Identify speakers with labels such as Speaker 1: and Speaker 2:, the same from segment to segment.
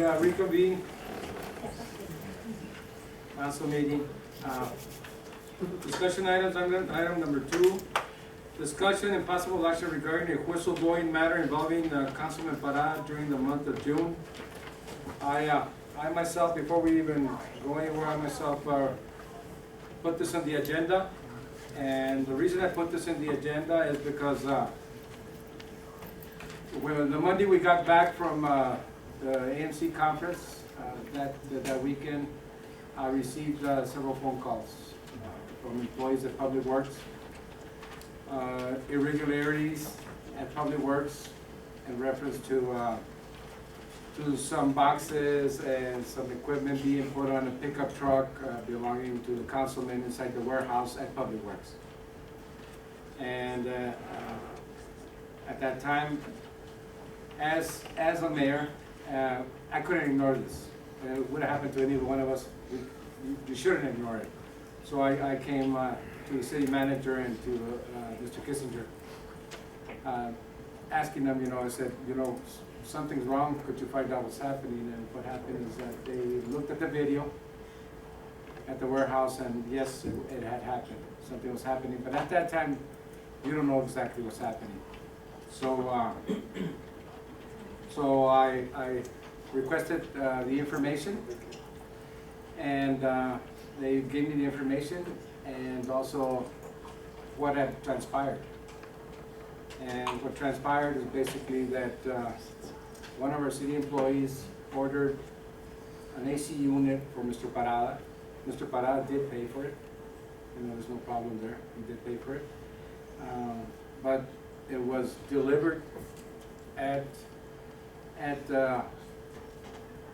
Speaker 1: We reconvene council meeting. Discussion items, item number 2. Discussion and possible action regarding a whistleblowing matter involving Councilman Parada during the month of June. I myself, before we even go anywhere, I myself put this on the agenda. And the reason I put this in the agenda is because when the Monday we got back from the AMC conference that weekend, I received several phone calls from employees at Public Works, irregularities at Public Works in reference to some boxes and some equipment being put on a pickup truck belonging to the councilman inside the warehouse at Public Works. And at that time, as a mayor, I couldn't ignore this. It would have happened to any one of us. You shouldn't ignore it. So I came to the city manager and to Mr. Kissinger, asking them, I said, something's wrong, could you find out what's happening? And what happened is that they looked at the video at the warehouse, and yes, it had happened. Something was happening, but at that time, you don't know exactly what's happening. So, so I requested the information, and they gave me the information, and also what had transpired. And what transpired is basically that one of our city employees ordered an AC unit for Mr. Parada. Mr. Parada did pay for it. There's no problem there. He did pay for it. But it was delivered at the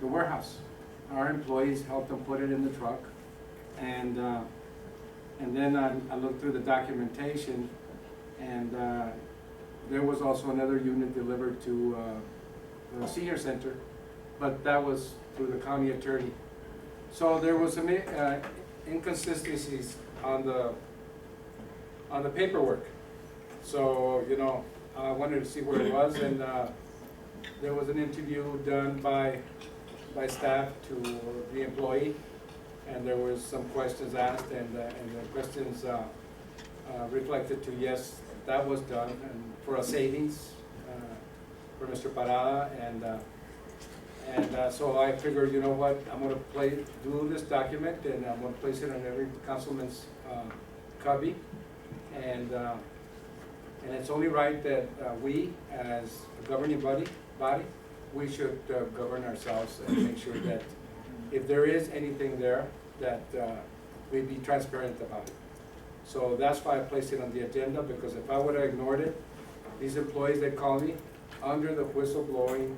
Speaker 1: warehouse. Our employees helped them put it in the truck. And then I looked through the documentation, and there was also another unit delivered to the senior center, but that was through the county attorney. So there was some inconsistencies on the paperwork. So I wanted to see where it was, and there was an interview done by staff to the employee, and there was some questions asked, and the questions reflected to yes, that was done, and for a savings for Mr. Parada, and so I figured, you know what, I'm going to do this document, and I'm going to place it on every councilman's cubby, and it's only right that we, as a governing body, we should govern ourselves and make sure that if there is anything there, that we be transparent about it. So that's why I placed it on the agenda, because if I would have ignored it, these employees that call me under the whistleblowing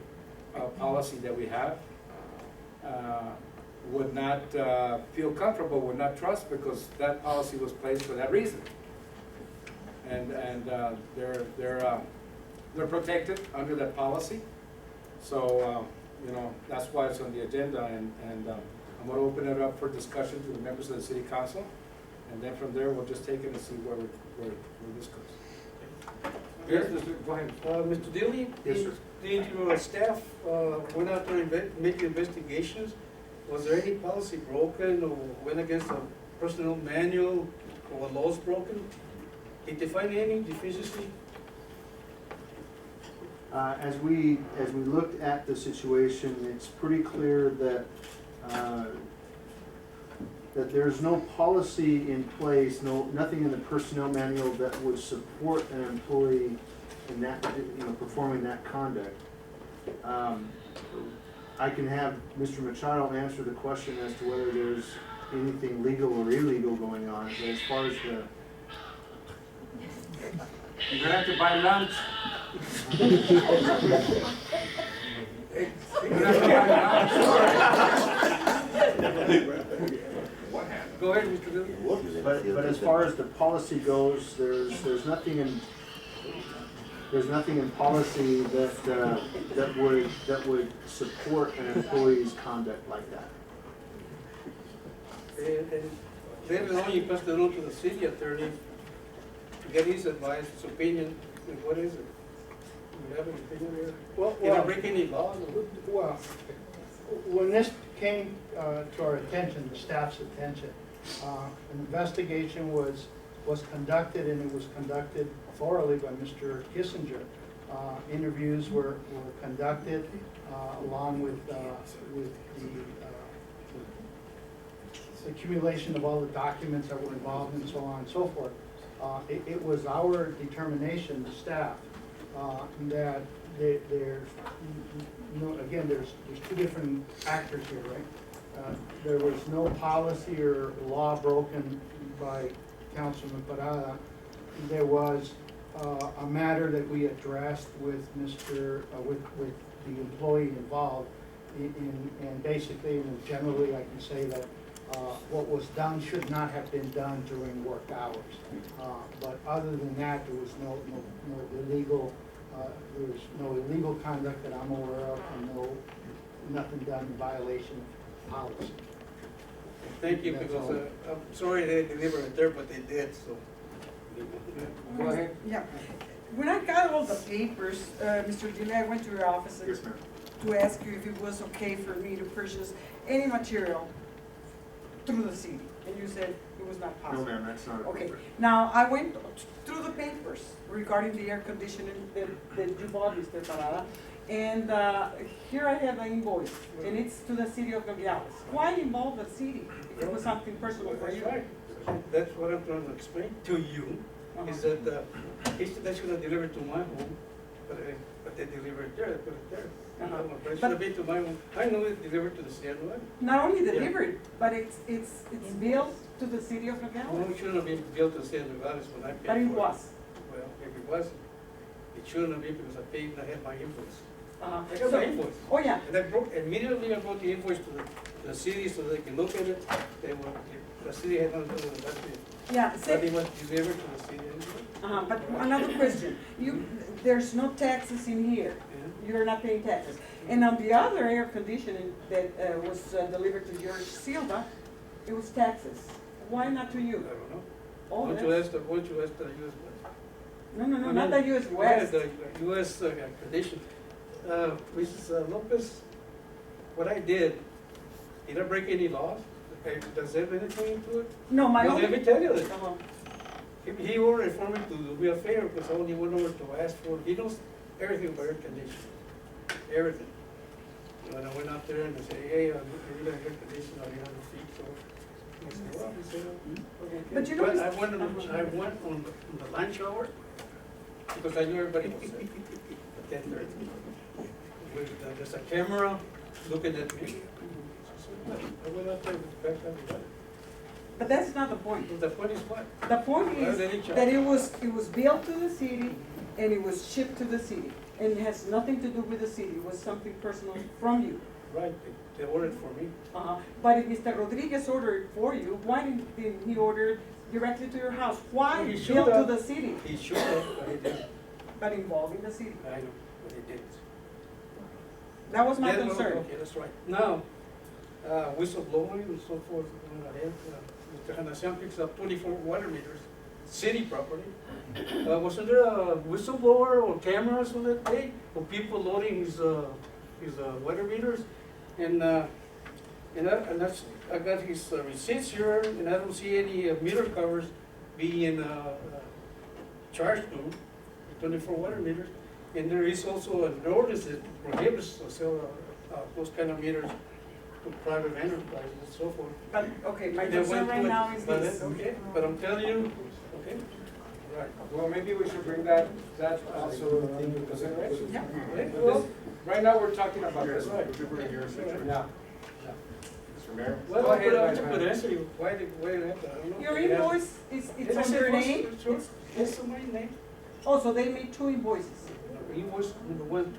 Speaker 1: policy that we have would not feel comfortable, would not trust, because that policy was placed for that reason. And they're protected under that policy. So that's why it's on the agenda, and I'm going to open it up for discussion to the members of the city council, and then from there we'll just take it and see where this goes. Yes, go ahead.
Speaker 2: Mr. Dilly,
Speaker 1: yes, sir.
Speaker 2: The staff went out to make investigations. Was there any policy broken, or went against the personnel manual, or laws broken? Did they find any deficiency?
Speaker 3: As we looked at the situation, it's pretty clear that that there's no policy in place, nothing in the personnel manual that would support an employee in that, performing that conduct. I can have Mr. Machado answer the question as to whether there's anything legal or illegal going on, but as far as the
Speaker 1: you're going to have to buy lunch. You're going to have to buy lunch. Go ahead, Mr. Dillon.
Speaker 3: But as far as the policy goes, there's nothing in policy that would support an employee's conduct like that.
Speaker 2: And later on, you passed it on to the city attorney to get his advice, his opinion. And what is it? Do you have an opinion here?
Speaker 4: Well,
Speaker 2: Did I break any laws?
Speaker 4: well, when this came to our attention, the staff's attention, an investigation was conducted, and it was conducted thoroughly by Mr. Kissinger. Interviews were conducted along with the accumulation of all the documents that were involved and so on and so forth. It was our determination, the staff, that there's, again, there's two different actors here, right? There was no policy or law broken by Councilman Parada. There was a matter that we addressed with with the employee involved, and basically, and generally, I can say that what was done should not have been done during work hours. But other than that, there was no illegal, conduct that I'm aware of, and nothing done in violation of policy.
Speaker 2: Thank you,
Speaker 4: That's
Speaker 2: because
Speaker 4: all.
Speaker 2: I'm sorry they didn't deliver it there, but they did, so.
Speaker 1: Go ahead.
Speaker 5: Yeah, when I got all the papers, Mr. Gile, I went to your office
Speaker 3: Yes, ma'am.
Speaker 5: to ask you if it was okay for me to purchase any material through the city, and you said it was not
Speaker 3: No,
Speaker 5: possible.
Speaker 3: ma'am, that's not
Speaker 5: Okay,
Speaker 3: appropriate.
Speaker 5: now, I went through the papers regarding the air conditioning that you bought, Mr. Parada, and here I have the invoice, and it's to the city of Nogales. Why involve the city if it was something personal for
Speaker 2: That's
Speaker 5: you?
Speaker 2: right. That's what I'm trying to explain to you, is that they should have delivered to my home, but they delivered there, they put it there. But it should have been to my home. I know it delivered to the city of Nogales.
Speaker 5: Not only
Speaker 2: Yeah.
Speaker 5: delivered, but it's billed to the city of
Speaker 2: No,
Speaker 5: Nogales,
Speaker 2: it shouldn't have been built to the city of Nogales when I paid for
Speaker 5: but
Speaker 2: it.
Speaker 5: it was.
Speaker 2: Well, if it was, it shouldn't have been because I paid and I had my invoice.
Speaker 5: Uh-huh.
Speaker 2: I got my invoice.
Speaker 5: Oh, yeah,
Speaker 2: And I broke, immediately I brought the invoice to the city so they can look at it. They were, the city had nothing to do with that.
Speaker 5: yeah,
Speaker 2: But it
Speaker 5: say,
Speaker 2: was delivered to the city anyway.
Speaker 5: but another question, there's no taxes in here,
Speaker 2: Yeah.
Speaker 5: you're not paying taxes. And on the other air conditioning that was delivered to George Silva, it was taxes. Why not to
Speaker 2: I
Speaker 5: you?
Speaker 2: don't know.
Speaker 5: Oh,
Speaker 2: Won't you
Speaker 5: that's,
Speaker 2: ask the US?
Speaker 5: no, not the US West.
Speaker 2: The US condition. Mrs. Lopez, what I did I break any laws? Does that have anything to it?
Speaker 5: No, my
Speaker 2: Well,
Speaker 5: only.
Speaker 2: let me tell you this.
Speaker 5: Uh-huh.
Speaker 2: He ordered for me to do me a favor because I only went over to ask for, he knows everything about air conditioning, everything. When I went out there and I said, hey, I need an air conditioner, I need 100 feet, so. He said, well, he said, okay.
Speaker 5: But you know,
Speaker 2: I went on the lunch hour because I knew everybody was there at 10:30. There's a camera looking at me. I went out there with back everybody.
Speaker 5: but that's not the point.
Speaker 2: The point is what?
Speaker 5: The point
Speaker 2: Well,
Speaker 5: is
Speaker 2: they didn't charge.
Speaker 5: that it was billed to the city and it was shipped to the city. And it has nothing to do with the city, it was something personal from you.
Speaker 2: Right, they ordered for me.
Speaker 5: But if Mr. Rodriguez ordered for you, why didn't he order directly to your house? Why
Speaker 2: He should
Speaker 5: bill to
Speaker 2: have.
Speaker 5: the city,
Speaker 2: He should have, but he didn't.
Speaker 5: but involving the city?
Speaker 2: I know, but he didn't.
Speaker 5: That was my
Speaker 2: Yeah, well,
Speaker 5: concern.
Speaker 2: Okay, that's right. Now, whistleblowing and so forth, went ahead. Mr. Hanassian picks up 24 water meters, city property. Wasn't there a whistleblower or cameras on that day for people loading his water meters? And that's, I got his receipts here, and I don't see any meter covers being charged to him, 24 water meters. And there is also an ordinance that prohibits the sale of those kind of meters to private enterprises and so forth.
Speaker 5: But, okay, my
Speaker 2: They
Speaker 5: concern
Speaker 2: went
Speaker 5: right
Speaker 2: to it,
Speaker 5: now is
Speaker 2: but
Speaker 5: this.
Speaker 2: Okay, but I'm telling you, okay, right.
Speaker 1: Well, maybe we should bring that also into consideration.
Speaker 5: Yeah.
Speaker 2: Okay,
Speaker 1: But
Speaker 2: well,
Speaker 1: this- Right now, we're talking about
Speaker 2: That's
Speaker 1: this.
Speaker 2: right.
Speaker 1: Yeah.
Speaker 3: Mr. Mayor?
Speaker 2: Well,
Speaker 1: Go ahead,
Speaker 2: I
Speaker 1: Vice
Speaker 2: could
Speaker 1: Mayor.
Speaker 2: answer you, why did that, I don't know.
Speaker 5: Your
Speaker 2: Yeah.
Speaker 5: invoice it's
Speaker 2: Yes,
Speaker 5: on your
Speaker 2: it was,
Speaker 5: name?
Speaker 2: sure. It's on my name.
Speaker 5: Oh, so they made two invoices,
Speaker 2: Invoice number 1 to me.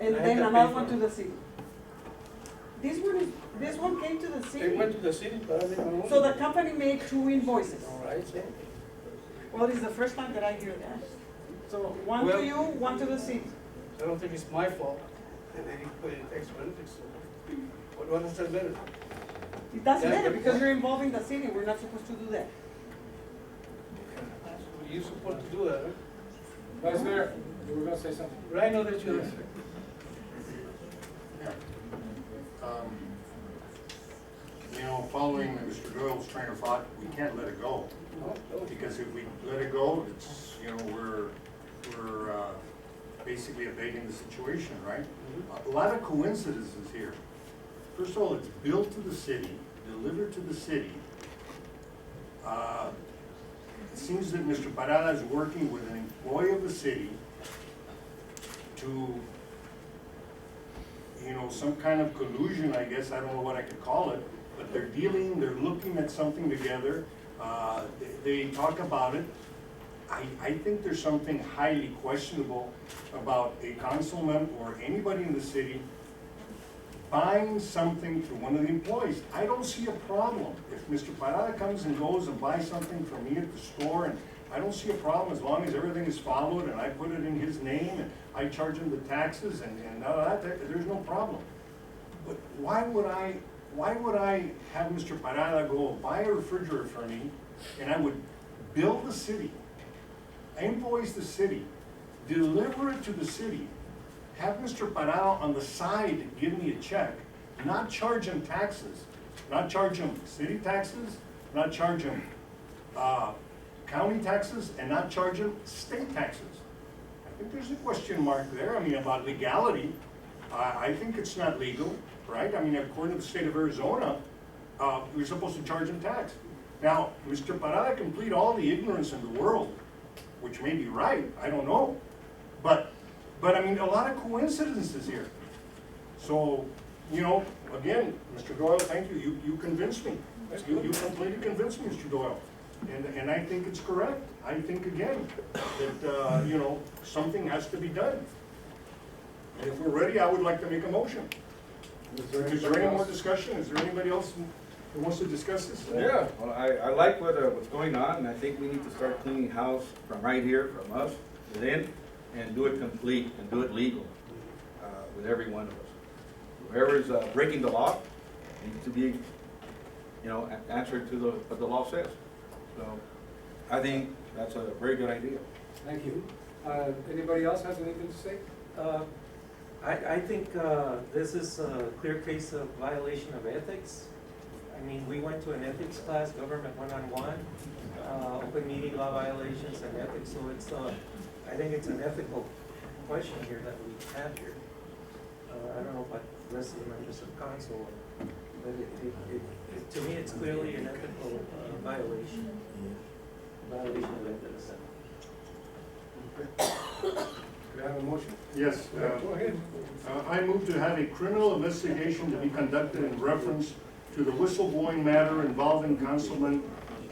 Speaker 5: and
Speaker 2: I had
Speaker 5: then
Speaker 2: to pay
Speaker 5: another
Speaker 2: for
Speaker 5: one
Speaker 2: it.
Speaker 5: to the city? This one came to the
Speaker 2: They
Speaker 5: city?
Speaker 2: went to the city, but I made my own.
Speaker 5: So the company made two invoices?
Speaker 2: All right, so.
Speaker 5: Well, it's the first time that I hear that. So one
Speaker 2: Well-
Speaker 5: to you, one to the city.
Speaker 2: I don't think it's my fault that they didn't put in extra benefits. What does that matter?
Speaker 5: It doesn't
Speaker 2: Yeah,
Speaker 5: matter
Speaker 2: but-
Speaker 5: because you're involving the city, we're not supposed to do that.
Speaker 2: You're supposed to do that, right?
Speaker 1: Vice Mayor, you were gonna say something?
Speaker 2: Right, I know that you're.
Speaker 6: following Mr. Doyle's train of thought, we can't let it go. Because if we let it go, it's, you know, we're basically abating the situation, right? A lot of coincidences here. First of all, it's built to the city, delivered to the city. It seems that Mr. Parada is working with an employee of the city to, you know, some kind of collusion, I guess, I don't know what I could call it, but they're looking at something together. They talk about it. I think there's something highly questionable about a councilman or anybody in the city buying something through one of the employees. I don't see a problem. If Mr. Parada comes and goes and buys something from me at the store, and I don't see a problem as long as everything is followed and I put it in his name and I charge him the taxes and all that, there's no problem. But why would I have Mr. Parada go buy a refrigerator for me, and I would bill the city, invoice the city, deliver it to the city, have Mr. Parada on the side give me a check, not charge him taxes, not charge him city taxes, not charge him county taxes, and not charge him state taxes? I think there's a question mark there. I mean, about legality. I think it's not legal, right? I mean, according to the state of Arizona, we're supposed to charge him tax. Now, Mr. Parada can plead all the ignorance in the world, which may be right, I don't know. But I mean, a lot of coincidences here. So, you know, again, Mr. Doyle, thank you. You convinced me. You completely convinced me, Mr. Doyle. And I think it's correct. I think, again, that, you know, something has to be done. And if we're ready, I would like to make a motion. Is there any more discussion? Is there anybody else who wants to discuss this?
Speaker 7: Yeah, well, I like what's going on, and I think we need to start cleaning house from right here, from us, within, and do it complete, and do it legal, with every one of us. Whoever's breaking the law needs to be, you know, answered to what the law says. So, I think that's a very good idea.
Speaker 1: Thank you. Anybody else has anything to say?
Speaker 8: I think this is a clear case of violation of ethics. I mean, we went to an ethics class, government one-on-one, open meeting law violations and ethics, so it's, I think it's an ethical question here that we have here. I don't know about the rest of the members of council, but to me, it's clearly an ethical violation of ethics.
Speaker 1: Do I have a motion?
Speaker 6: Yes.
Speaker 1: Go ahead.
Speaker 6: I move to have a criminal investigation to be conducted in reference to the whistleblowing matter involving Councilman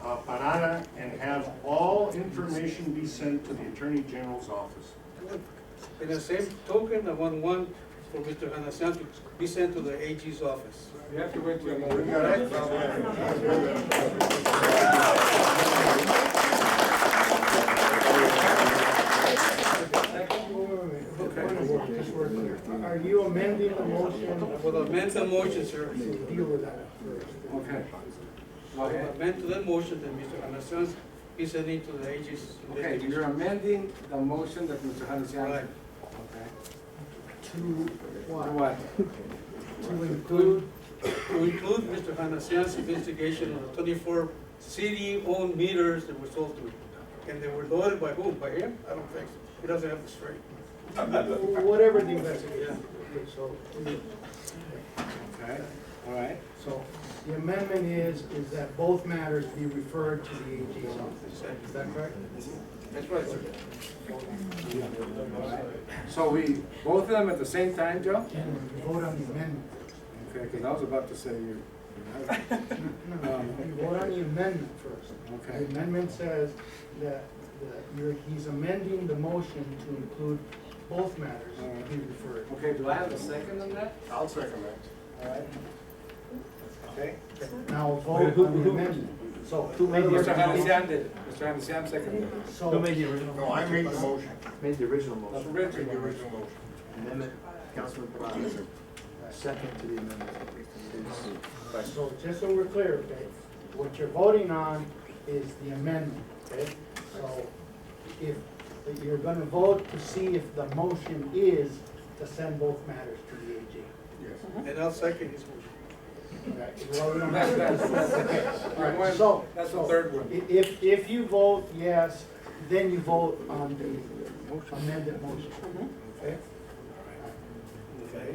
Speaker 6: Parada, and have all information be sent to the Attorney General's office.
Speaker 2: In the same token, I want one for Mr. Hanasan to be sent to the AG's office.
Speaker 1: You have to wait till
Speaker 4: Just so we're clear. Are you amending the motion?
Speaker 2: Well, amend the motion, sir.
Speaker 4: Deal with that first.
Speaker 1: Okay. Go ahead.
Speaker 2: Amend to that motion that Mr. Hanasan be sending to the AG's
Speaker 1: Okay,
Speaker 2: investigation.
Speaker 1: you're amending the motion that Mr. Hanesian.
Speaker 2: Right.
Speaker 1: Okay.
Speaker 4: To
Speaker 1: To
Speaker 4: what?
Speaker 1: what?
Speaker 4: To include,
Speaker 2: To include Mr. Hanasan's investigation on the 24 city-owned meters that were sold to him. And they were loaded by whom? By him? I don't think so. He doesn't have the strength.
Speaker 4: whatever the investigation. So,
Speaker 1: Okay, all right.
Speaker 4: so the amendment is that both matters be referred to the AG's office. Is that correct?
Speaker 2: That's right, sir.
Speaker 1: All right. So we, both of them at the same time, Joe?
Speaker 4: And we vote on the amendment.
Speaker 1: Okay, because I was about to say you.
Speaker 4: No, you vote on the amendment first.
Speaker 1: Okay.
Speaker 4: The amendment says that he's amending the motion to include both matters to be referred.
Speaker 1: Okay, do I have a second on that?
Speaker 6: I'll second that.
Speaker 1: All right. Okay.
Speaker 4: Now vote on the amendment. So,
Speaker 3: Who made the
Speaker 1: Mr.
Speaker 3: original?
Speaker 1: Hanesian did it. Mr. Hanesian seconded it.
Speaker 4: so.
Speaker 3: Who made the original?
Speaker 6: No, I made the motion.
Speaker 3: Made the original
Speaker 1: The
Speaker 3: motion.
Speaker 6: I made the
Speaker 1: original.
Speaker 6: original motion.
Speaker 3: Amendment, Councilman Parada. Second to the amendment.
Speaker 4: So just so we're clear, okay, what you're voting on is the amendment, okay? So if you're gonna vote to see if the motion is to send both matters to the AG.
Speaker 6: Yes.
Speaker 2: And I'll second his motion.
Speaker 4: Well, we don't have
Speaker 1: That's
Speaker 4: that. All right,
Speaker 1: one-
Speaker 4: so.
Speaker 1: that's the
Speaker 4: so
Speaker 1: third one.
Speaker 4: If you vote yes, then you vote on the amended motion. Okay?
Speaker 2: Okay.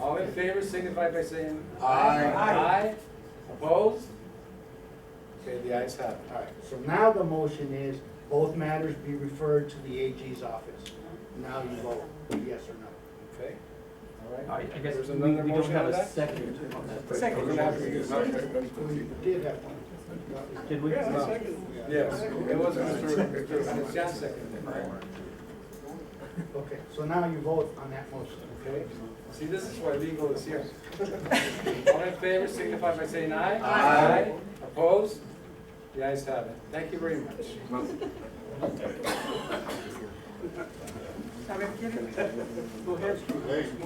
Speaker 1: All in favor, signify by saying
Speaker 2: Aye.
Speaker 1: Aye. Opposed? Okay, the ayes have it.
Speaker 4: All right, so now the motion is both matters be referred to the AG's office. Now you vote, yes or no.
Speaker 1: Okay, all right.
Speaker 9: I guess
Speaker 1: There's
Speaker 9: we
Speaker 1: another
Speaker 9: don't
Speaker 1: motion
Speaker 9: have
Speaker 1: on
Speaker 9: a
Speaker 1: that?
Speaker 9: second on that.
Speaker 5: Second.
Speaker 1: We're gonna have to use that.
Speaker 4: We did have one.
Speaker 9: Did we?
Speaker 1: No. Yes, it was Mr. Jan second.
Speaker 4: Okay, so now you vote on that motion.
Speaker 1: Okay, see, this is why legal is here. All in favor, signify by saying aye.
Speaker 2: Aye.
Speaker 1: Opposed? The ayes have it. Thank you very much.
Speaker 5: A ver, ¿quiere? Go ahead.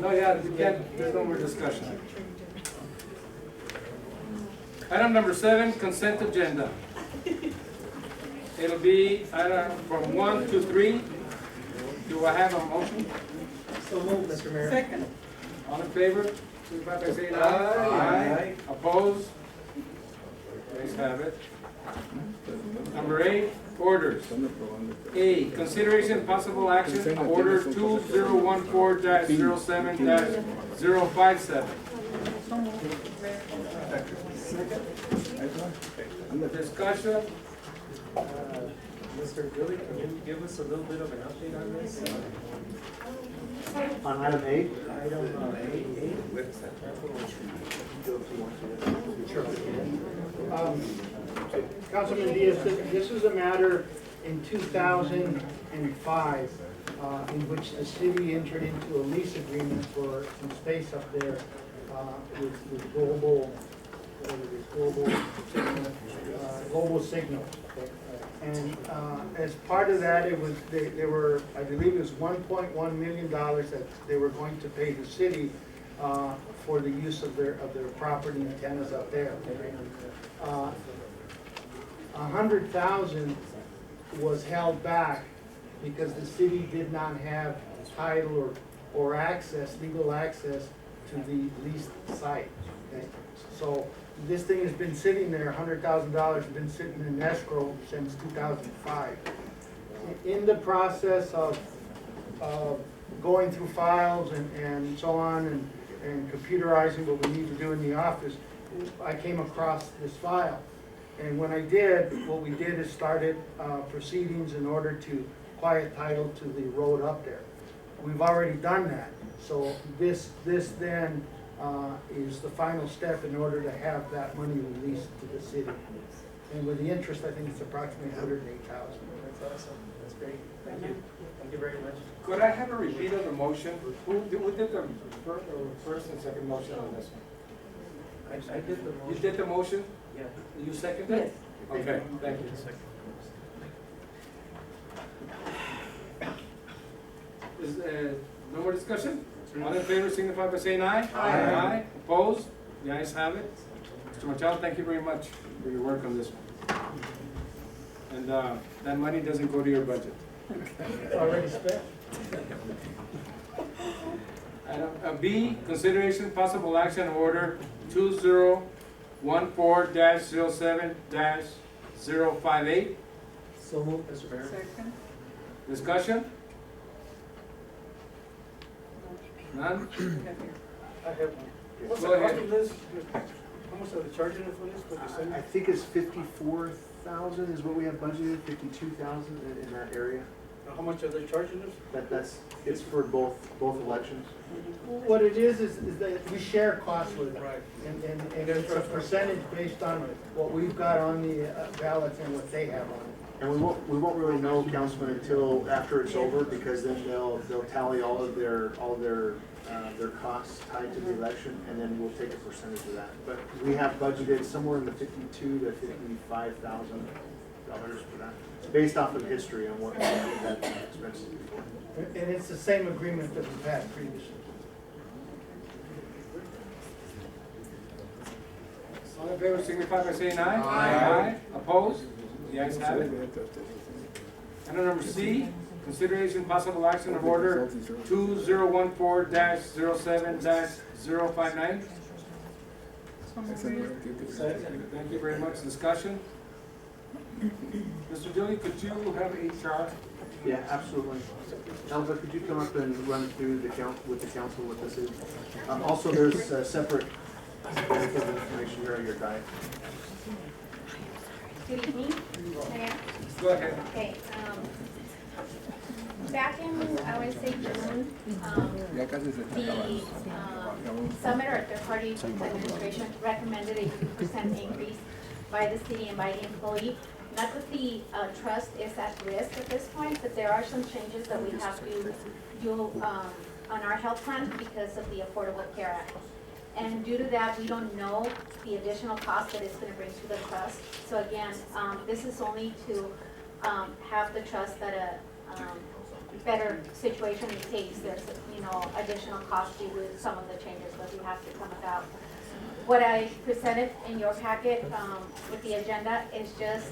Speaker 1: No, yeah, you can't, there's no more discussion. Item number 7, consent agenda. It'll be item from 1 to 3. Do I have a motion?
Speaker 8: So moved, Mr. Mayor.
Speaker 5: Second.
Speaker 1: All in favor, signify by saying aye.
Speaker 2: Aye.
Speaker 1: Opposed? Ayes have it. Number 8, orders. A, consideration possible action, order 2014-07-057. Discussion,
Speaker 8: Mr. Billy, can you give us a little bit of an update on this?
Speaker 3: On item A?
Speaker 8: Item
Speaker 4: Councilman Diaz, this is a matter in 2005 in which the city entered into a lease agreement for some space up there with global, whatever it is, global signal. And as part of that, it was, they were, I believe it was $1.1 million that they were going to pay the city for the use of their property antennas up there. $100,000 was held back because the city did not have title or access, legal access to the leased site. Okay? So this thing has been sitting there, $100,000 has been sitting in escrow since 2005. In the process of going through files and so on and computerizing what we need to do in the office, I came across this file. And when I did, what we did is started proceedings in order to quiet title to the road up there. We've already done that. So this then is the final step in order to have that money released to the city. And with the interest, I think it's approximately $108,000.
Speaker 8: That's awesome, that's great, thank you very much.
Speaker 1: could I have a repeat of the motion? Who did the first and second motion on this one?
Speaker 8: I did the
Speaker 1: You
Speaker 8: motion.
Speaker 1: did the motion?
Speaker 8: Yeah.
Speaker 1: You seconded it?
Speaker 5: Yes.
Speaker 1: Okay, thank you. Is, no more discussion? All in favor, signify by saying aye.
Speaker 5: Aye.
Speaker 1: Opposed? The ayes have it. Mr. Machado, thank you very much for your work on this one. And that money doesn't go to your budget.
Speaker 4: It's already spent.
Speaker 1: Item B, consideration possible action order 2014-07-058.
Speaker 8: So moved, Mr. Mayor.
Speaker 5: Second.
Speaker 1: Discussion? None?
Speaker 2: I have one. What's
Speaker 1: Go
Speaker 2: the
Speaker 1: ahead.
Speaker 2: cost of this? How much are they charging us for this, for the
Speaker 3: I
Speaker 2: center?
Speaker 3: think it's 54,000 is what we have budgeted, 52,000 in that area.
Speaker 2: How much are they charging us?
Speaker 3: It's for both elections.
Speaker 4: What it is that we share costs with them.
Speaker 2: Right.
Speaker 4: And it's a percentage based on what we've got on the ballots and what they have on it.
Speaker 3: And we won't really know, Councilman, until after it's over, because then they'll tally all of their costs tied to the election, and then we'll take a percentage of that. But we have budgeted somewhere in the $52,000 to $55,000 for that. It's based off of history on what we've had expenses before.
Speaker 4: And it's the same agreement that we've had previously.
Speaker 1: All in favor, signify by saying aye.
Speaker 2: Aye.
Speaker 1: Opposed? The ayes have it. Item number C, consideration possible action of order 2014-07-059. Thank you very much. Discussion? Mr. Dilly, could you have HR?
Speaker 3: Yeah, absolutely. Elva, could you come up and run through with the council what this is? Also, there's a separate bit of information here on your diet.
Speaker 10: Good evening, Mayor.
Speaker 1: Go ahead.
Speaker 10: Okay, back in, I would say June, the summit or third-party administration recommended a 2% increase by the city and by the employee. Not that the trust is at risk at this point, but there are some changes that we have to do on our health plan because of the Affordable Care Act. And due to that, we don't know the additional cost that it's going to bring to the trust. So again, this is only to have the trust at a better situation in case there's, additional cost due to some of the changes that we have to come about. What I presented in your packet with the agenda is just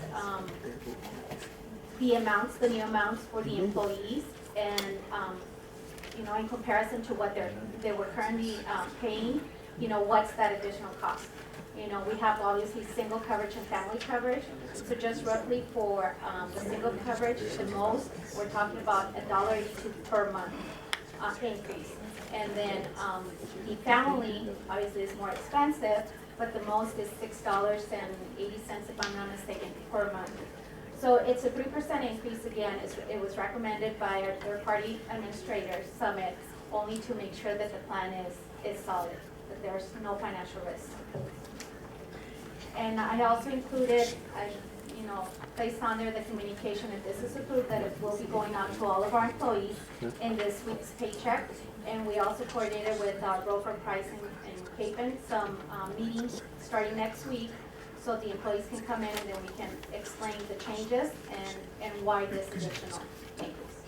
Speaker 10: the amounts, the new amounts for the employees, and in comparison to what they were currently paying, what's that additional cost? We have obviously single coverage and family coverage. So just roughly for the single coverage, the most, we're talking about $1.82 per month increase. And then the family, obviously, is more expensive, but the most is $6.80, if I'm not mistaken, per month. So it's a 3% increase. Again, it was recommended by our third-party administrator summit, only to make sure that the plan is solid, that there's no financial risk. And I also included, placed on there the communication, if this is approved, that it will be going out to all of our employees in this week's paycheck. And we also coordinated with broker pricing and Capen some meetings starting next week, so the employees can come in and then we can explain the changes and why this additional increase.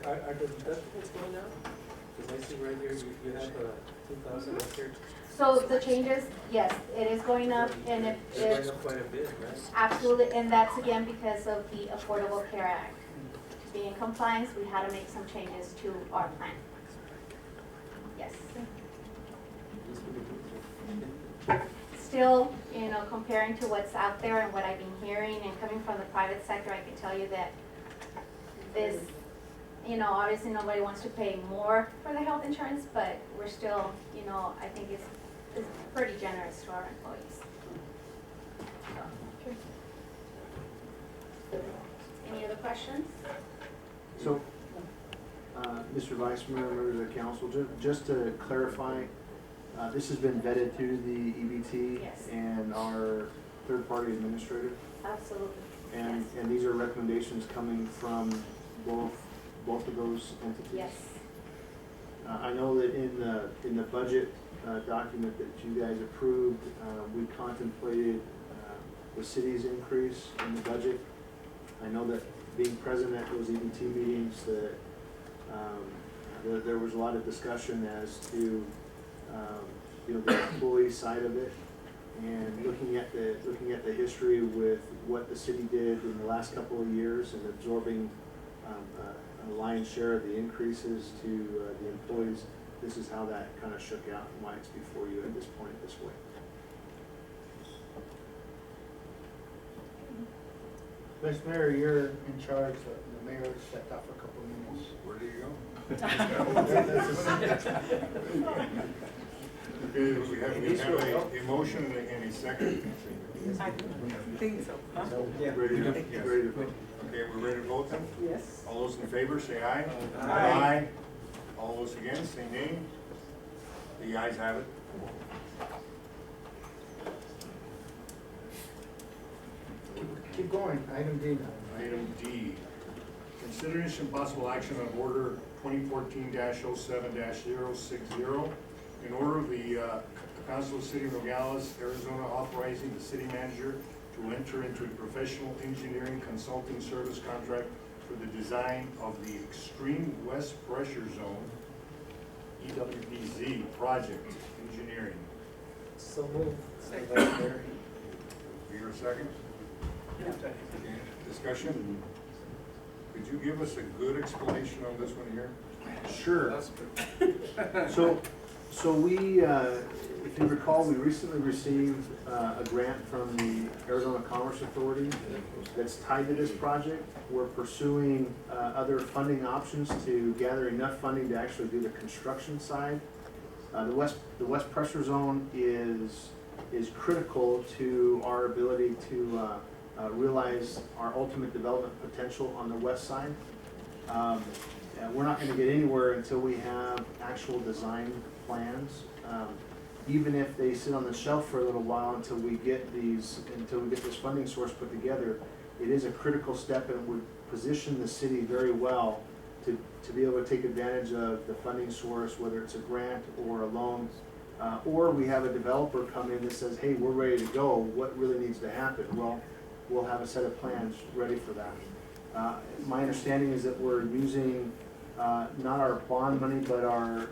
Speaker 8: Are the deductibles going up? Because I see right here, you have 2,000 up here.
Speaker 10: So the changes, yes, it is going up, and
Speaker 8: It's going up quite a bit, right?
Speaker 10: absolutely, and that's again because of the Affordable Care Act. To be in compliance, we had to make some changes to our plan. Yes. Still, comparing to what's out there and what I've been hearing and coming from the private sector, I can tell you that this, obviously nobody wants to pay more for the health insurance, but we're still, I think it's pretty generous to our employees. Any other questions?
Speaker 3: So, Mr. Vice Mayor, members of the council, just to clarify, this has been vetted through the EBT
Speaker 10: Yes.
Speaker 3: and our third-party administrator?
Speaker 10: Absolutely.
Speaker 3: And,
Speaker 10: Yes.
Speaker 3: and these are recommendations coming from both of those entities?
Speaker 10: Yes.
Speaker 3: I know that in the budget document that you guys approved, we contemplated the city's increase in the budget. I know that being present at those EBT meetings, there was a lot of discussion as to the employee side of it, and looking at the history with what the city did in the last couple of years and absorbing a lion's share of the increases to the employees. This is how that kind of shook out and why it's before you at this point this way.
Speaker 4: Vice Mayor, you're in charge, the mayor stepped out for a couple of minutes.
Speaker 6: Where do you go? Okay, we have a motion and a second.
Speaker 5: I think so. Huh?
Speaker 3: Ready to vote?
Speaker 6: Okay, we're ready to vote then?
Speaker 5: Yes.
Speaker 6: All those in favor, say aye.
Speaker 5: Aye.
Speaker 6: All those against, say nay. The ayes have it.
Speaker 4: Keep going, item D now.
Speaker 6: Item D, consideration possible action on order 2014-07-060. In order of the Council of the City of Nogales, Arizona, authorizing the city manager to enter into a professional engineering consulting service contract for the design of the Extreme West Pressure Zone, EWPZ project engineering.
Speaker 8: So moved.
Speaker 6: Your second? Discussion? Could you give us a good explanation on this one here?
Speaker 3: Sure. So we, if you recall, we recently received a grant from the Arizona Commerce Authority that's tied to this project. We're pursuing other funding options to gather enough funding to actually do the construction side. The west pressure zone is critical to our ability to realize our ultimate development potential on the west side. We're not going to get anywhere until we have actual design plans, even if they sit on the shelf for a little while until we get this funding source put together. It is a critical step and would position the city very well to be able to take advantage of the funding source, whether it's a grant or a loan, or we have a developer come in that says, hey, we're ready to go, what really needs to happen? Well, we'll have a set of plans ready for that. My understanding is that we're using not our bond money, but our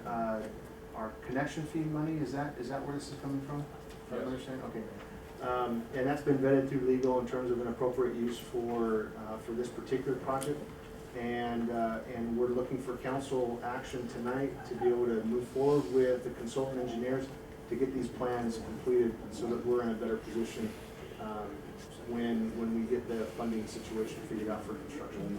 Speaker 3: connection fee money. Is that where this is coming from? Yes. I understand? Okay. And that's been vetted through legal in terms of an appropriate use for this particular project. And we're looking for council action tonight to be able to move forward with the consultant engineers to get these plans completed so that we're in a better position when we get the funding situation figured out for construction.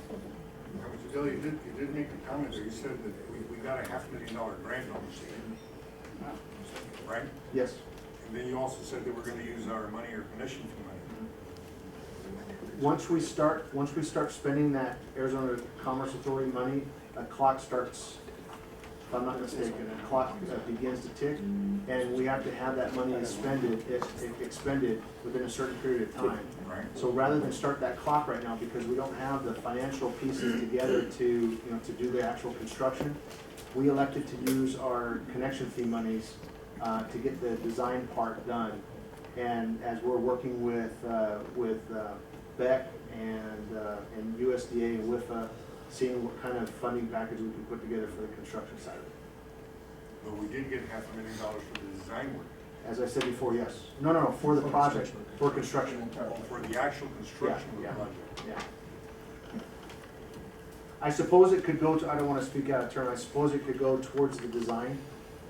Speaker 6: Mr. Dell, you did make a comment there. You said that we got a $500,000 grant on the city, right?
Speaker 3: Yes.
Speaker 6: And then you also said that we're going to use our money or commission fee money.
Speaker 3: Once we start spending that Arizona Commerce Authority money, a clock starts, if I'm not mistaken, a clock begins to tick, and we have to have that money expended within a certain period of time.
Speaker 6: Right.
Speaker 3: So rather than start that clock right now, because we don't have the financial pieces together to do the actual construction, we elected to use our connection fee monies to get the design part done. And as we're working with Beck and USDA and WIFA, seeing what kind of funding package we can put together for the construction side of it.
Speaker 6: But we did get $500,000 for the design work.
Speaker 3: As I said before, yes. No, for the project, for construction.
Speaker 6: For the actual construction of the
Speaker 3: Yeah.
Speaker 6: project.
Speaker 3: Yeah. I suppose it could go to, I don't want to speak out of turn, I suppose it could go towards the design,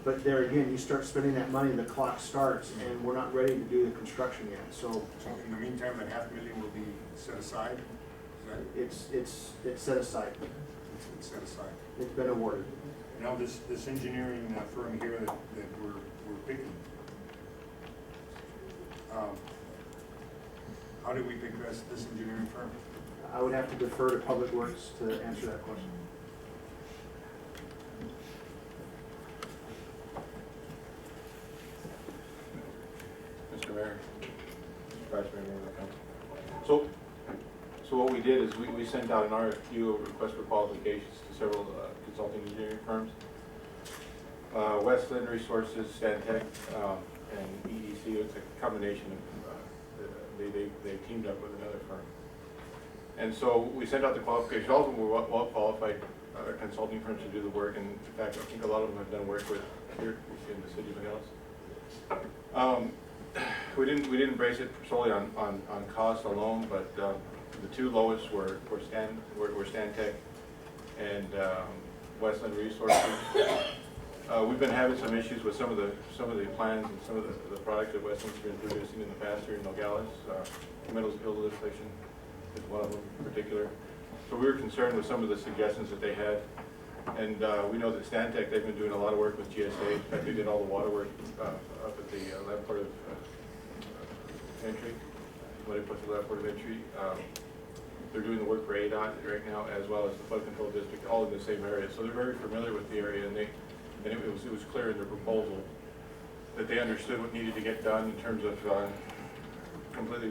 Speaker 3: but there again, you start spending that money, the clock starts, and we're not ready to do the construction yet, so.
Speaker 6: So in the meantime, that $500,000 will be set aside? Is that,
Speaker 3: It's set aside.
Speaker 6: it's set aside?
Speaker 3: It's been awarded.
Speaker 6: Now, this engineering firm here that we're picking, how did we pick this engineering firm?
Speaker 3: I would have to defer to Public Works to answer that question.
Speaker 7: Mr. Mayor, Vice Mayor, member of the council. So what we did is we sent out an RFQ, a request for qualifications, to several consulting engineering firms. Westland Resources, Stantec, and EDC. It's a combination of, they teamed up with another firm. And so we sent out the qualifications. All of them were well qualified consulting firms to do the work, and in fact, I think a lot of them have done work with here in the city of Nogales. We didn't base it solely on cost alone, but the two lowest were Stantec and Westland Resources. We've been having some issues with some of the plans and some of the products that Westland's been producing in the past here in Nogales. Metals bill legislation is one of them in particular. So we were concerned with some of the suggestions that they had. And we know that Stantec, they've been doing a lot of work with GSA. In fact, they did all the water work up at the left part of entry, what it puts the left part of entry. They're doing the work for ADOT right now, as well as the flood control district, all in the same area. So they're very familiar with the area, and it was clear in their proposal that they understood what needed to get done in terms of completely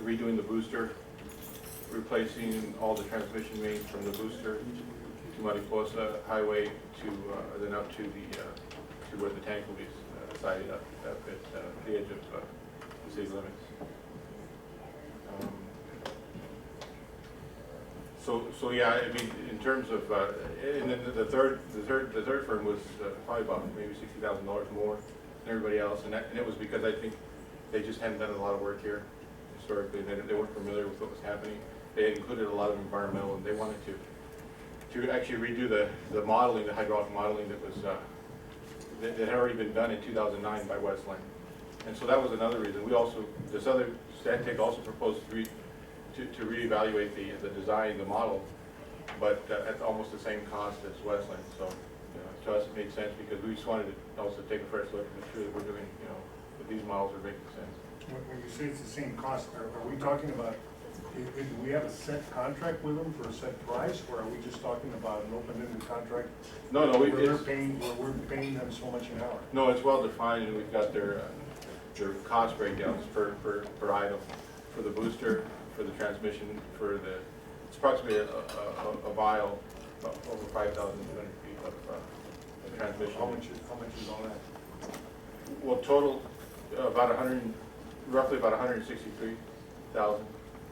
Speaker 7: redoing the booster, replacing all the transmission mains from the booster to Mariposa Highway to then up to where the tank will be sited up at the edge of the city limits. So yeah, I mean, in terms of, and then the third firm was probably about maybe $60,000 more than everybody else, and it was because I think they just hadn't done a lot of work here historically, and they weren't familiar with what was happening. They had included a lot of environmental, and they wanted to actually redo the modeling, the hydraulic modeling that was
Speaker 11: that had already been done in 2009 by Westland. And so that was another reason. We also, this other, Stantec also proposed to reevaluate the design, the model, but at almost the same cost as Westland. So, to us it made sense because we just wanted to also take a fresh look and make sure that we're doing, that these models are making sense.
Speaker 6: When you say it's the same cost, are we talking about, do we have a set contract with them for a set price, or are we just talking about an open-ended contract?
Speaker 11: No,
Speaker 6: Where we're paying them so much an hour?
Speaker 11: No, it's well defined, and we've got their cost breakdowns per item, for the booster, for the transmission, it's approximately a vial, over 5,200 feet of transmission.
Speaker 6: How much is all that?
Speaker 11: Well, total, roughly about 163,000.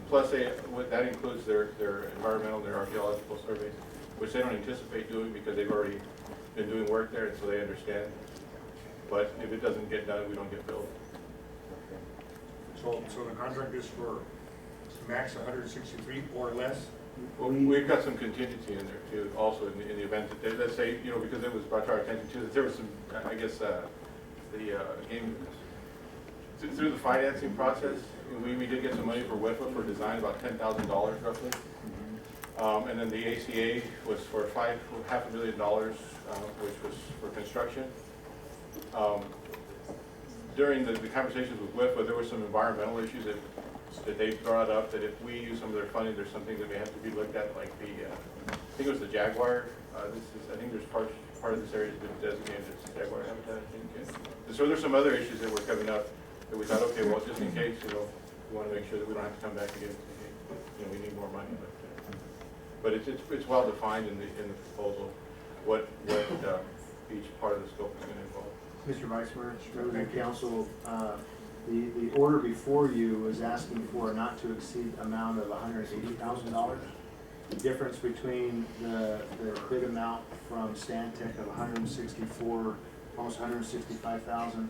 Speaker 11: Plus, that includes their environmental, their archaeological surveys, which they don't anticipate doing because they've already been doing work there, and so they understand. But if it doesn't get done, we don't get billed.
Speaker 6: So the contract is for max 163 or less?
Speaker 11: Well, we've got some contingency in there too, also in the event that let's say, because it was brought to our attention too, that there was some, I guess, through the financing process, we did get some money for WIFA for design, about $10,000 roughly. And then the ACA was for $500,000, which was for construction. During the conversations with WIFA, there were some environmental issues that they brought up, that if we use some of their funding, there's something that may have to be looked at, like I think it was the jaguar. I think there's part of this area that's been designated as jaguar habitat, I think. And so there's some other issues that were coming up that we thought, okay, well, just in case, we want to make sure that we don't have to come back again. We need more money, but it's well defined in the proposal what each part of the scope is going to involve.
Speaker 3: Mr. Vice Mayor, members of the council, the order before you is asking for a not to exceed amount of $180,000. The difference between the bid amount from Stantec of 164, almost 165,000,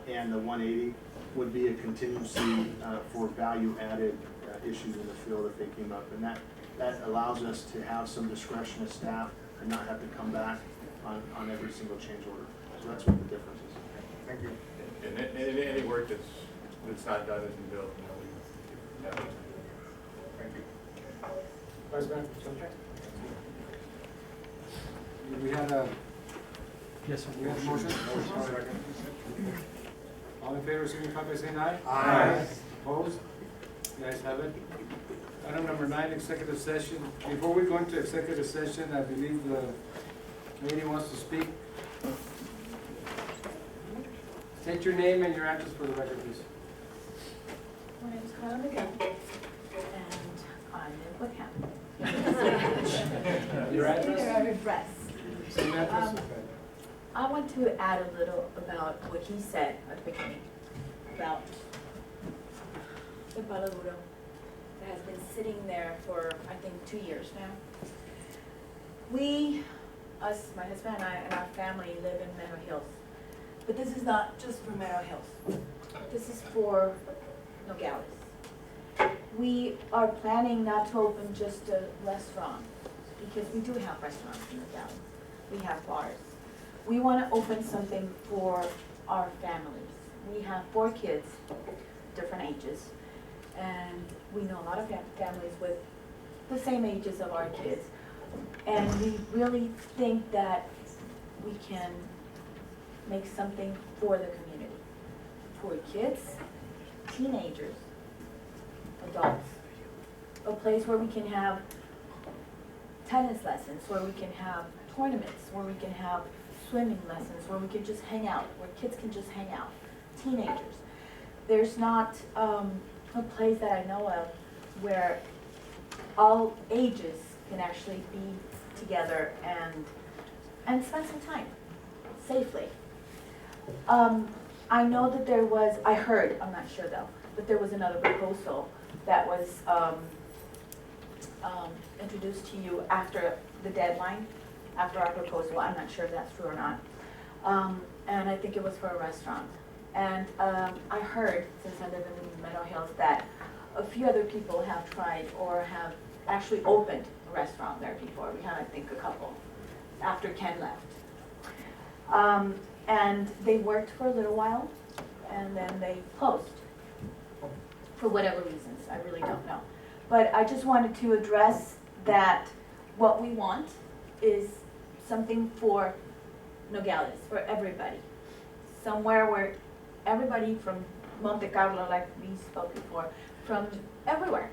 Speaker 3: and the 180 would be a contingency for value-added issues in the field if they came up, and that allows us to have some discretion as staff and not have to come back on every single change order. So that's what the difference is.
Speaker 6: Thank you.
Speaker 11: And any work that's not done isn't billed. Thank you.
Speaker 1: Vice Mayor, we had a
Speaker 9: Yes, sir.
Speaker 1: we had a motion. All in favor, signify by saying aye.
Speaker 6: Aye.
Speaker 1: Opposed? The ayes have it. Item number 9, executive session. Before we go into executive session, I believe the lady wants to speak. State your name and your address for the record, please.
Speaker 10: My name is Carla Miguel, and I live with him.
Speaker 1: Your address?
Speaker 10: Their address.
Speaker 1: Same address?
Speaker 10: I want to add a little about what he said at the beginning, about the Paladuro that has been sitting there for, I think, 2 years now. We, my husband and I, and our family live in Meadow Hills. But this is not just for Meadow Hills. This is for Nogales. We are planning not to open just a restaurant, because we do have restaurants in Nogales. We have bars. We want to open something for our families. We have 4 kids, different ages, and we know a lot of families with the same ages of our kids. And we really think that we can make something for the community, for kids, teenagers, adults. A place where we can have tennis lessons, where we can have tournaments, where we can have swimming lessons, where we can just hang out, where kids can just hang out, teenagers. There's not a place that I know of where all ages can actually be together and spend some time safely. I know that there was, I heard, I'm not sure though, that there was another proposal that was introduced to you after the deadline, after our proposal. I'm not sure if that's true or not. And I think it was for a restaurant. And I heard, since I live in Meadow Hills, that a few other people have tried or have actually opened a restaurant there before. We had, I think, a couple after Ken left.
Speaker 12: And they worked for a little while, and then they closed. For whatever reasons, I really don't know. But I just wanted to address that what we want is something for Nogales, for everybody. Somewhere where everybody from Monte Carlo, like we spoke before, from everywhere,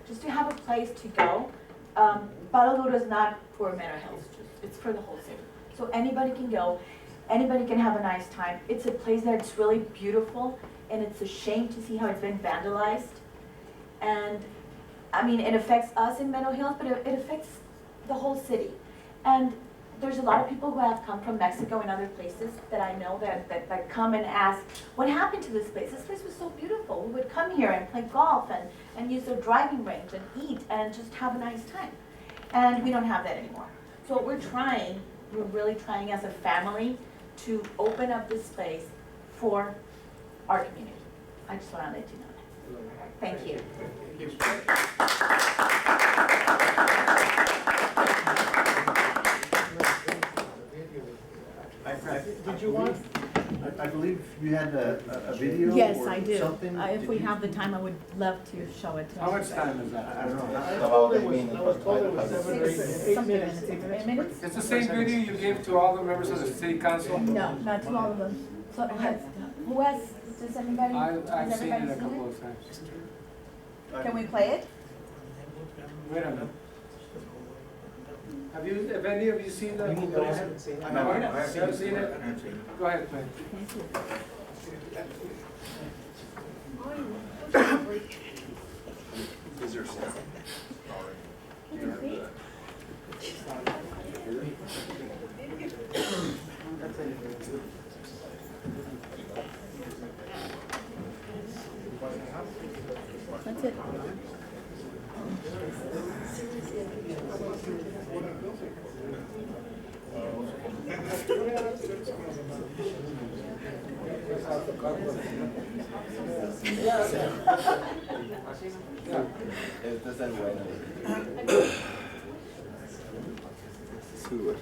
Speaker 12: just to have a place to go. Palo Duro is not for mental health, it's for the whole city. So anybody can go, anybody can have a nice time. It's a place that's really beautiful, and it's a shame to see how it's been vandalized. And I mean, it affects us in Menlo Hills, but it affects the whole city. And there's a lot of people who have come from Mexico and other places that I know that come and ask, what happened to this place? This place was so beautiful. We would come here and play golf and use their driving range and eat and just have a nice time. And we don't have that anymore. So what we're really trying as a family to open up this space for our community. I just want to let you know that. Thank you.
Speaker 3: Did you want? I believe you had a video
Speaker 12: Yes,
Speaker 3: or
Speaker 12: I do.
Speaker 3: something.
Speaker 12: If
Speaker 3: Did
Speaker 12: we
Speaker 3: you-
Speaker 12: have the time, I would love to show it to
Speaker 1: How much time is
Speaker 3: I
Speaker 1: that?
Speaker 3: don't know.
Speaker 4: I was told it was 7 or 8
Speaker 12: Something
Speaker 4: minutes.
Speaker 12: 8 minutes?
Speaker 1: It's the same video you gave to all the members of the city council?
Speaker 12: No, not to all of them. So who has, does anybody?
Speaker 1: I've
Speaker 12: has
Speaker 1: seen
Speaker 12: everybody
Speaker 1: it a couple of times.
Speaker 12: Can we play it?
Speaker 1: Wait a minute. Have any of you seen the?
Speaker 8: I haven't seen it.
Speaker 1: I haven't seen it. Go ahead, play.
Speaker 3: Is there sound?
Speaker 12: That's it.
Speaker 3: Este es el bueno. Sube.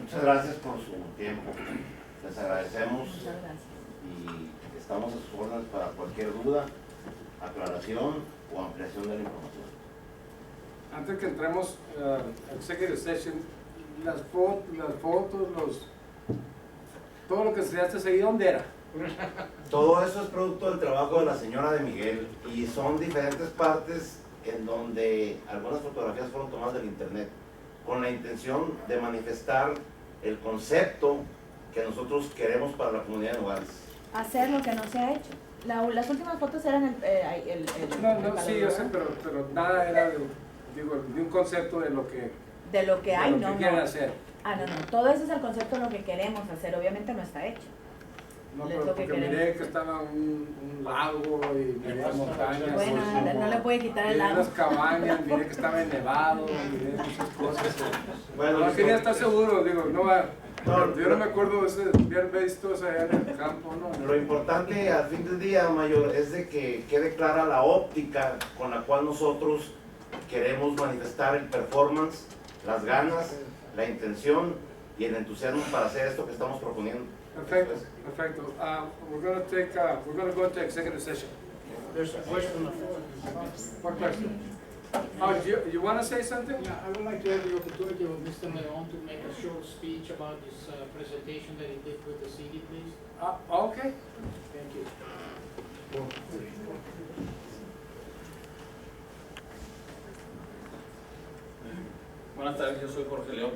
Speaker 13: Muchas gracias por su tiempo. Les agradecemos
Speaker 12: Muchas gracias.
Speaker 13: y estamos a sus órdenes para cualquier duda, aclaración o ampliación de la información.
Speaker 1: Antes que entremos a executive session, las fotos, todo lo que se hace ahí, ¿dónde era?
Speaker 13: Todo eso es producto del trabajo de la señora de Miguel y son diferentes partes en donde algunas fotografías fueron tomadas del internet con la intención de manifestar el concepto que nosotros queremos para la comunidad de Nogales.
Speaker 12: Hacer lo que no se ha hecho. Las últimas fotos eran el
Speaker 1: No, sí, yo sé, pero nada era de un concepto de lo que,
Speaker 12: hay,
Speaker 1: de lo que quieren hacer.
Speaker 12: Ah, no, todo eso es el concepto de lo que queremos hacer, obviamente no está hecho.
Speaker 1: No,
Speaker 12: Es
Speaker 1: pero
Speaker 12: lo que
Speaker 1: porque
Speaker 12: queremos.
Speaker 1: miré que estaba un lago y miré las montañas.
Speaker 12: Bueno, no le puede quitar el
Speaker 1: Miré
Speaker 12: lago.
Speaker 1: las cabañas, miré que estaba nevado, miré muchas cosas.
Speaker 13: Bueno,
Speaker 1: No quería estar seguro, digo, no va.
Speaker 13: No,
Speaker 1: Yo no me acuerdo de haber visto eso allá en el campo, ¿no?
Speaker 13: Lo importante al fin del día, Mayor, es de que quede clara la óptica con la cual nosotros queremos manifestar el performance, las ganas, la intención y el entusiasmo para hacer esto que estamos proponiendo.
Speaker 1: Perfecto, perfecto. We're gonna go into executive session.
Speaker 2: There's a question on the floor.
Speaker 1: What question? Oh, you wanna say something?
Speaker 14: Yeah, I would like to have the opportunity of Mr. Leon to make a short speech about this presentation that he did with the city, please.
Speaker 1: Okay.
Speaker 14: Thank you.
Speaker 15: Buenas tardes, yo soy Jorge León.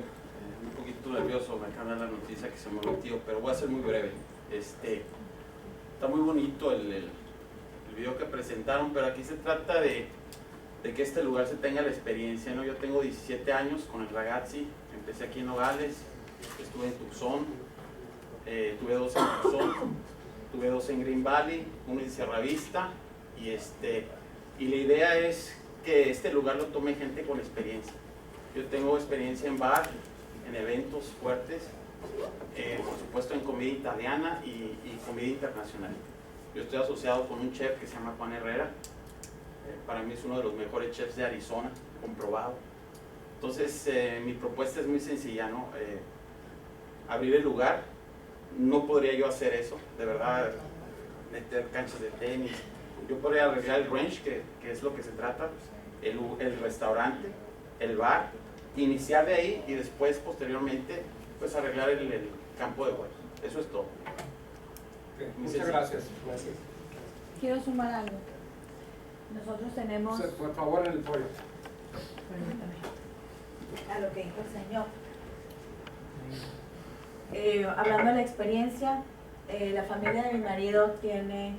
Speaker 15: Un poquito nervioso, me acaba de dar la noticia que se me metió, pero voy a ser muy breve. Está muy bonito el video que presentaron, pero aquí se trata de que este lugar se tenga la experiencia, ¿no? Yo tengo 17 años con el ragazzi, empecé aquí en Nogales, estuve en Tucson, tuve 2 en Tucson, tuve 2 en Green Valley, 1 en Sierra Vista, y la idea es que este lugar lo tome gente con experiencia. Yo tengo experiencia en bar, en eventos fuertes, por supuesto en comida italiana y comida internacional. Yo estoy asociado con un chef que se llama Juan Herrera. Para mí es uno de los mejores chefs de Arizona, comprobado. Entonces, mi propuesta es muy sencilla, ¿no? Abrir el lugar. No podría yo hacer eso, de verdad, meter canchas de tenis. Yo podría arreglar el range, que es lo que se trata, el restaurante, el bar, iniciar de ahí y después, posteriormente, pues arreglar el campo de juego. Eso es todo.
Speaker 1: Okay, muchas gracias.
Speaker 12: Quiero sumar algo. Nosotros tenemos...
Speaker 1: Por favor, en el podio.
Speaker 12: Permítame. A lo que dijo el señor. Hablando de la experiencia, la familia de mi marido tiene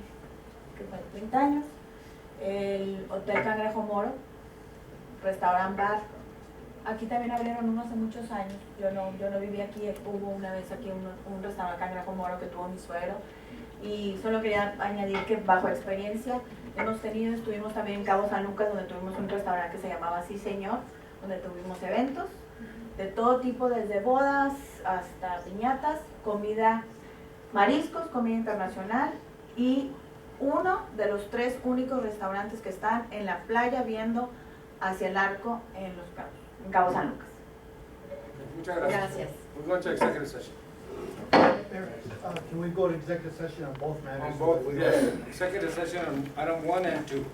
Speaker 12: 30 años. El Hotel Cangrejo Moro, restaurant bar. Aquí también abrieron uno hace muchos años. Yo no viví aquí, hubo una vez aquí un restaurante Cangrejo Moro que tuvo mi suegro. Y solo quería añadir que bajo experiencia estuvimos también en Cabo San Lucas, donde tuvimos un restaurante que se llamaba Sí Señor, donde tuvimos eventos de todo tipo, desde bodas hasta piñatas, comida, mariscos, comida internacional, y uno de los 3 únicos restaurantes que están en la playa viendo hacia el arco en Cabo San Lucas.
Speaker 1: Muchas gracias.
Speaker 12: Gracias.
Speaker 1: We're going to executive session.
Speaker 4: Can we go to executive session on both matters?
Speaker 1: On both, yeah, executive session on item 1 and 2.